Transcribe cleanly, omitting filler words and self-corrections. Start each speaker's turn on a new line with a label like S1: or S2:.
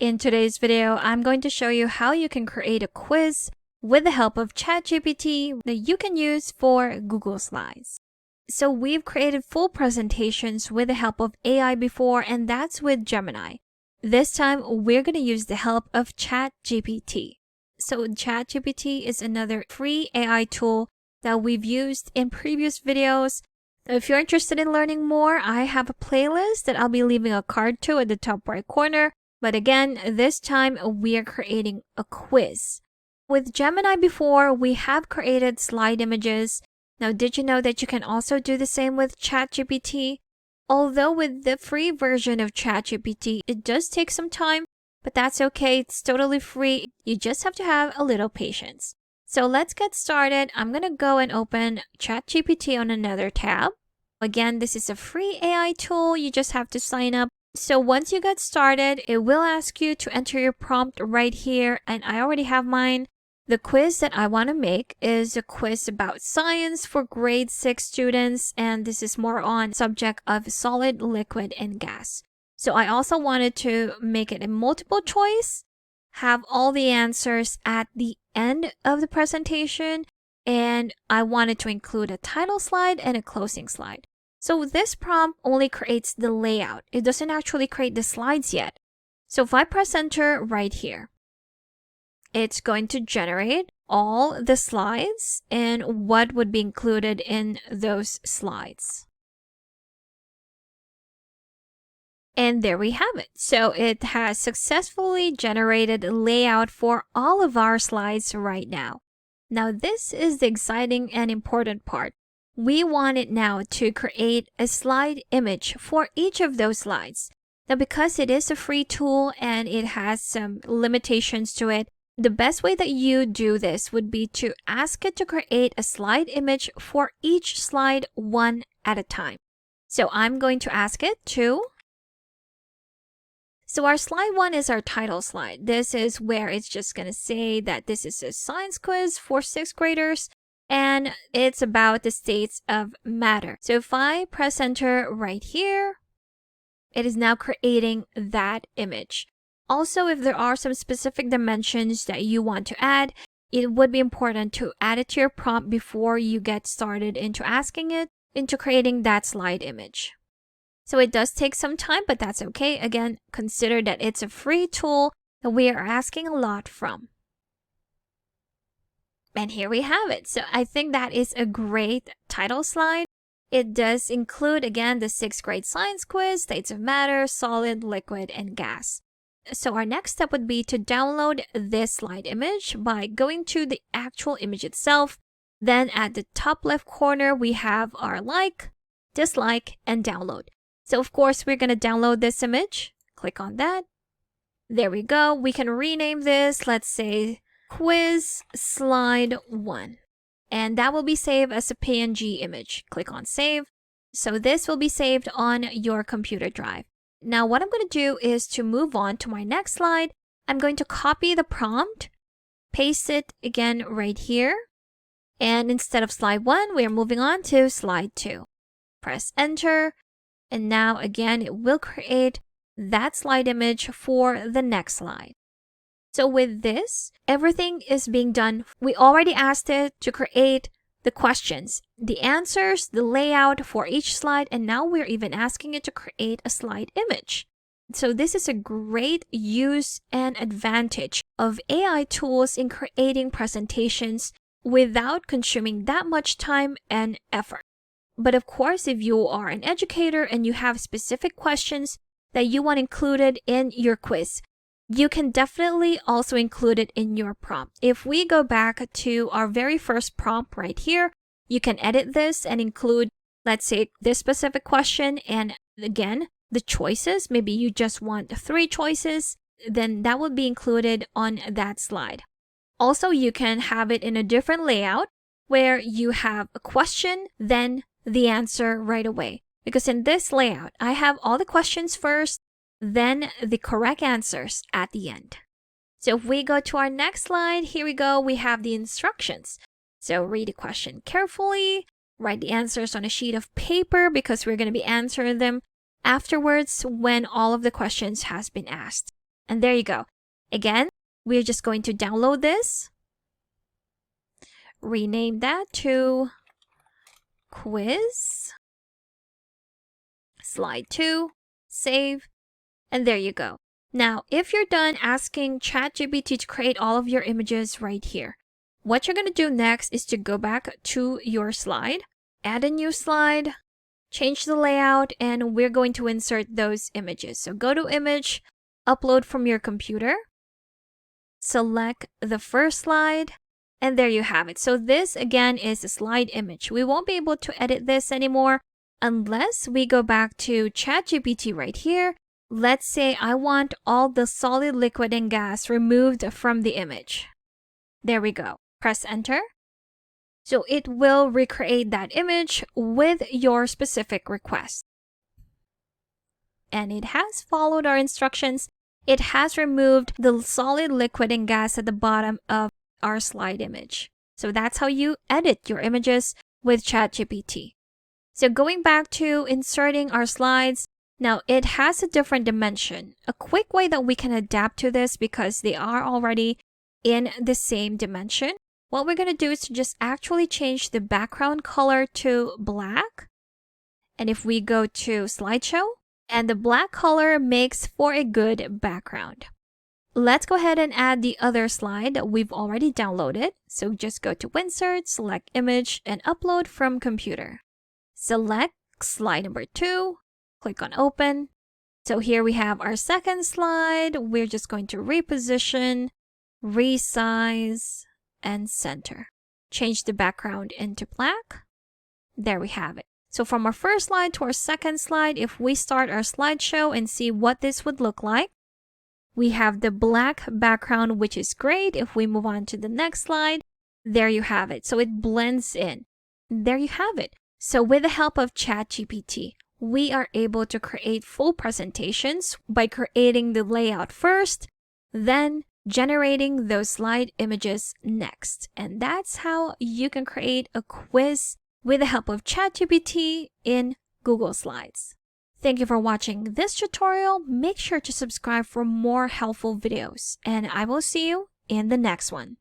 S1: In today's video, I'm going to show you how you can create a quiz with the help of ChatGPT that you can use for Google Slides. So we've created full presentations with the help of AI before, and that's with Gemini. This time, we're going to use the help of ChatGPT. So ChatGPT is another free AI tool that we've used in previous videos. If you're interested in learning more, I have a playlist that I'll be leaving a card to at the top right corner. But again, this time we are creating a quiz. With Gemini before, we have created slide images. Now, did you know that you can also do the same with ChatGPT? Although with the free version of ChatGPT, it does take some time, but that's okay. It's totally free. You just have to have a little patience. So let's get started. I'm going to go and open ChatGPT on another tab. Again, this is a free AI tool. You just have to sign up. So once you get started, it will ask you to enter your prompt right here, and I already have mine. The quiz that I want to make is a quiz about science for grade 6 students, and this is more on subject of solid, liquid, and gas. So I also wanted to make it a multiple choice, have all the answers at the end of the presentation, and I wanted to include a title slide and a closing slide. So this prompt only creates the layout. It doesn't actually create the slides yet. So if I press enter right here, it's going to generate all the slides and what would be included in those slides. And there we have it. So it has successfully generated a layout for all of our slides right now. Now this is the exciting and important part. We want it now to create a slide image for each of those slides. Now, because it is a free tool and it has some limitations to it, the best way that you do this would be to ask it to create a slide image for each slide one at a time. So I'm going to ask it to. So our slide 1 is our title slide. This is where it's just going to say that this is a science quiz for 6th graders. And it's about the states of matter. So if I press enter right here, it is now creating that image. Also, if there are some specific dimensions that you want to add, it would be important to add it to your prompt before you get started into asking it into creating that slide image. So it does take some time, but that's okay. Again, consider that it's a free tool that we are asking a lot from. And here we have it. So I think that is a great title slide. It does include, again, the 6th grade science quiz, states of matter, solid, liquid, and gas. So our next step would be to download this slide image by going to the actual image itself. Then at the top left corner, we have our like, dislike, and download. So of course, we're going to download this image. Click on that. There we go. We can rename this, let's say, quiz slide 1, and that will be saved as a PNG image. Click on save. So this will be saved on your computer drive. Now what I'm going to do is to move on to my next slide. I'm going to copy the prompt, paste it again right here, and instead of slide 1, we are moving on to slide 2. Press enter, and now again it will create that slide image for the next slide. So with this, everything is being done. We already asked it to create the questions, the answers, the layout for each slide, and now we're even asking it to create a slide image. So this is a great use and advantage of AI tools in creating presentations without consuming that much time and effort. But of course, if you are an educator and you have specific questions that you want included in your quiz, you can definitely also include it in your prompt. If we go back to our very first prompt right here, you can edit this and include, let's say, this specific question. And again, the choices, maybe you just want 3 choices, then that would be included on that slide. Also, you can have it in a different layout where you have a question, then the answer right away. Because in this layout, I have all the questions first, then the correct answers at the end. So if we go to our next slide, here we go, we have the instructions. So read the question carefully, write the answers on a sheet of paper because we're going to be answering them afterwards when all of the questions has been asked. And there you go. Again, we're just going to download this, rename that to quiz, slide 2, save, and there you go. Now, if you're done asking ChatGPT to create all of your images right here, what you're going to do next is to go back to your slide, add a new slide, change the layout, and we're going to insert those images. So go to Image, Upload from your computer, select the first slide, and there you have it. So this again is a slide image. We won't be able to edit this anymore unless we go back to ChatGPT right here. Let's say I want all the solid, liquid, and gas removed from the image. There we go. Press enter. So it will recreate that image with your specific request. And it has followed our instructions. It has removed the solid, liquid, and gas at the bottom of our slide image. So that's how you edit your images with ChatGPT. So going back to inserting our slides, now it has a different dimension. A quick way that we can adapt to this, because they are already in the same dimension, what we're going to do is to just actually change the background color to black. And if we go to slideshow, and the black color makes for a good background. Let's go ahead and add the other slide that we've already downloaded. So just go to Insert, select Image, and Upload from Computer. Select slide number 2, click on Open. So here we have our second slide. We're just going to reposition, resize, and center. Change the background into black. There we have it. So from our first slide to our second slide, if we start our slideshow and see what this would look like, we have the black background, which is great. If we move on to the next slide, there you have it. So it blends in. There you have it. So with the help of ChatGPT, we are able to create full presentations by creating the layout first, then generating those slide images next. And that's how you can create a quiz with the help of ChatGPT in Google Slides. Thank you for watching this tutorial. Make sure to subscribe for more helpful videos, and I will see you in the next one.